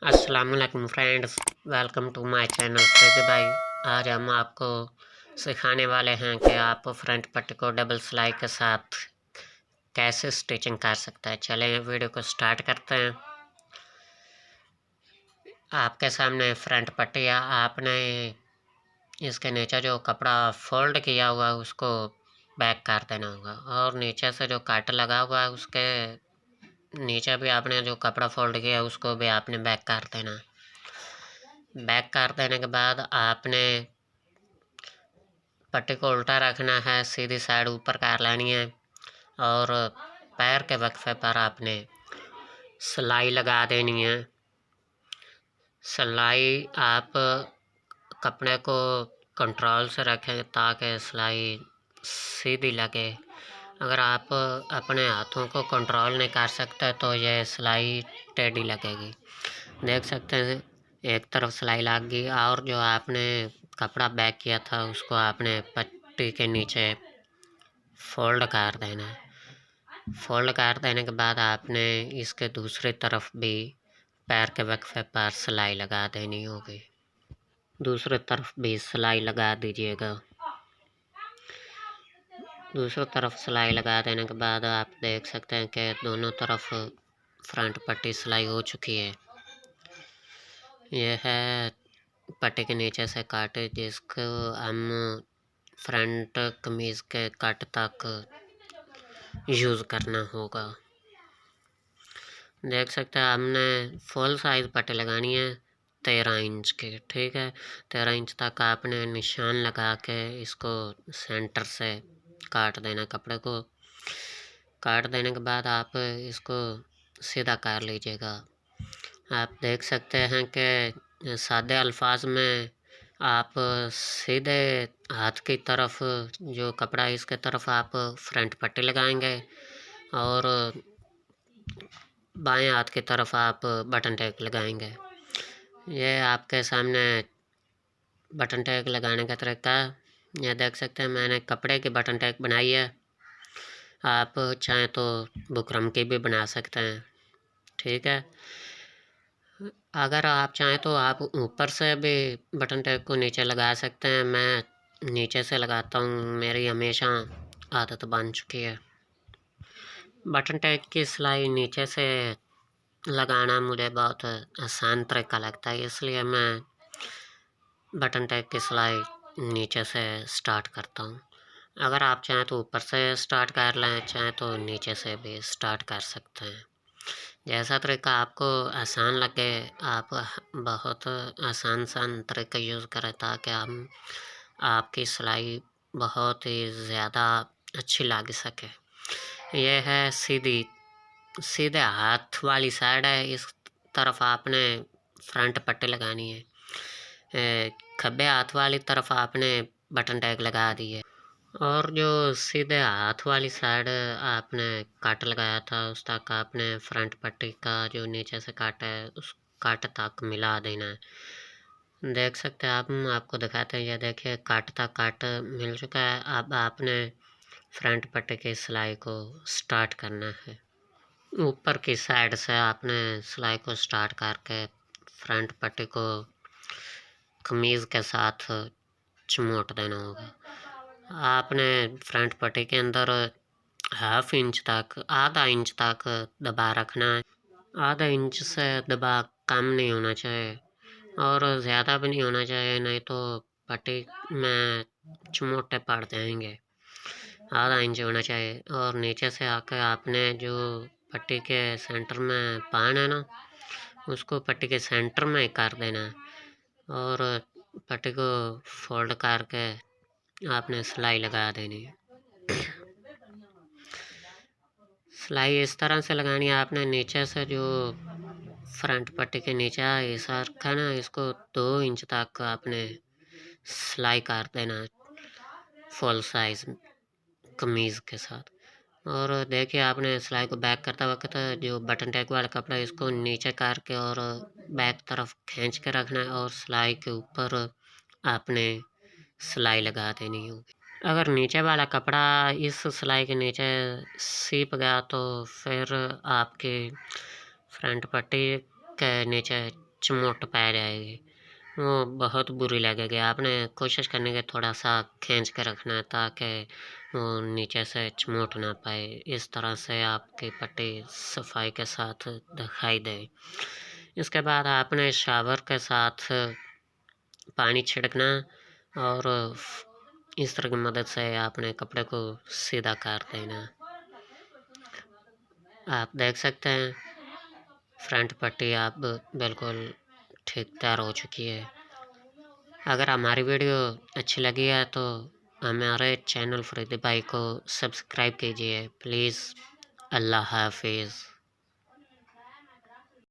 अस्सलामुअलैकुम friends, welcome to my channel Faiz भाई। आज हम आपको सिखाने वाले हैं कि आप फ्रंट पट्टी को डबल सिलाई के साथ कैसे स्टिचिंग कर सकते हैं। चलें वीडियो को स्टार्ट करते हैं। आपके सामने फ्रंट पट्टी है, आपने इसके नीचे जो कपड़ा फोल्ड किया हुआ है उसको बैक कर देना होगा, और नीचे से जो कट लगा हुआ है उसके नीचे भी आपने जो कपड़ा फोल्ड किया है उसको भी आपने बैक कर देना। बैक कर देने के बाद आपने पट्टी को उल्टा रखना है, सीधी साइड ऊपर कर लेनी है, और पैर के वक्फे पर आपने सिलाई लगा देनी है। सिलाई आप कपड़े को कंट्रोल से रखें ताकि सिलाई सीधी लगे। अगर आप अपने हाथों को कंट्रोल नहीं कर सकते तो ये सिलाई टेढ़ी लगेगी। देख सकते हैं एक तरफ सिलाई लग गई, और जो आपने कपड़ा बैक किया था उसको आपने पट्टी के नीचे फोल्ड कर देना है। फोल्ड कर देने के बाद आपने इसके दूसरी तरफ भी पैर के वक्फे पर सिलाई लगा देनी होगी। दूसरी तरफ भी सिलाई लगा दीजिएगा। दूसरी तरफ सिलाई लगा देने के बाद आप देख सकते हैं कि दोनों तरफ फ्रंट पट्टी सिलाई हो चुकी है। यह है पट्टी के नीचे से कट, जिसको हम फ्रंट कमीज़ के कट तक यूज़ करना होगा। देख सकते हैं हमने फुल साइज़ पट्टी लगानी है 13 इंच की, ठीक है। 13 इंच तक आपने निशान लगा के इसको सेंटर से काट देना। कपड़े को काट देने के बाद आप इसको सीधा कर लीजिएगा। आप देख सकते हैं कि सादे अल्फाज में आप सीधे हाथ की तरफ जो कपड़ा इसके तरफ आप फ्रंट पट्टी लगाएंगे, और बाएं हाथ की तरफ आप बटन टैग लगाएंगे। ये आपके सामने बटन टैग लगाने का तरीका। यह देख सकते हैं मैंने कपड़े की बटन टैग बनाई है। आप चाहें तो बुकरम की भी बना सकते हैं, ठीक है। अगर आप चाहें तो आप ऊपर से भी बटन टैग को नीचे लगा सकते हैं। मैं नीचे से लगाता हूँ, मेरी हमेशा आदत बन चुकी है। बटन टैग की सिलाई नीचे से लगाना मुझे बहुत आसान तरीका लगता है, इसलिए मैं बटन टैग की सिलाई नीचे से स्टार्ट करता हूँ। अगर आप चाहें तो ऊपर से स्टार्ट कर लें, चाहें तो नीचे से भी स्टार्ट कर सकते हैं। जैसा तरीका आपको आसान लगे, आप बहुत आसान तरीका यूज़ करें ताकि हम आपकी सिलाई बहुत ही ज़्यादा अच्छी लग सके। यह है सीधे हाथ वाली साइड है, इस तरफ आपने फ्रंट पट्टी लगानी है। खब्बे हाथ वाली तरफ आपने बटन टैग लगा दी है, और जो सीधे हाथ वाली साइड आपने काट लगाया था उस तक आपने फ्रंट पट्टी का जो नीचे से काट है उस काट तक मिला देना है। देख सकते हैं आप, आपको दिखाते हैं। ये देखिए काट तक काट मिल चुका है। अब आपने फ्रंट पट्टी की सिलाई को स्टार्ट करना है। ऊपर की साइड से आपने सिलाई को स्टार्ट करके फ्रंट पट्टी को कमीज़ के साथ चिमोट देना होगा। आपने फ्रंट पट्टी के अंदर हाफ इंच तक, आधा इंच तक दबा रखना है। आधा इंच से दबा कम नहीं होना चाहिए, और ज़्यादा भी नहीं होना चाहिए, नहीं तो पट्टी में चिमोटे पड़ जाएंगे। आधा इंच होना चाहिए। और नीचे से आकर आपने जो पट्टी के सेंटर में पान है ना, उसको पट्टी के सेंटर में कर देना है, और पट्टी को फोल्ड करके आपने सिलाई लगा देनी है। सिलाई इस तरह से लगानी है, आपने नीचे से जो फ्रंट पट्टी के नीचे हिस्सा रखा ना, इसको 2 इंच तक आपने सिलाई कर देना है फुल साइज कमीज़ के साथ। और देखिए आपने सिलाई को बैक करते वक्त जो बटन टैग वाला कपड़ा है इसको नीचे करके और बैक तरफ खींच के रखना है, और सिलाई के ऊपर आपने सिलाई लगा देनी होगी। अगर नीचे वाला कपड़ा इस सिलाई के नीचे सीप गया तो फिर आपके फ्रंट पट्टी के नीचे चमोट पै जाएगी, वो बहुत बुरी लगेगी। आपने कोशिश करनी कि थोड़ा सा खींच के रखना है ताकि वो नीचे से चमोट ना पाए। इस तरह से आपकी पट्टी सफाई के साथ दिखाई दे। इसके बाद आपने शावर के साथ पानी छिड़कना और इस तरह की मदद से आपने कपड़े को सीधा कर देना। आप देख सकते हैं फ्रंट पट्टी आप बिल्कुल ठीक तैयार हो चुकी है। अगर हमारी वीडियो अच्छी लगी है तो हमारे चैनल फरीदी भाई को सब्सक्राइब कीजिए प्लीज़। अल्लाह हाफिज़।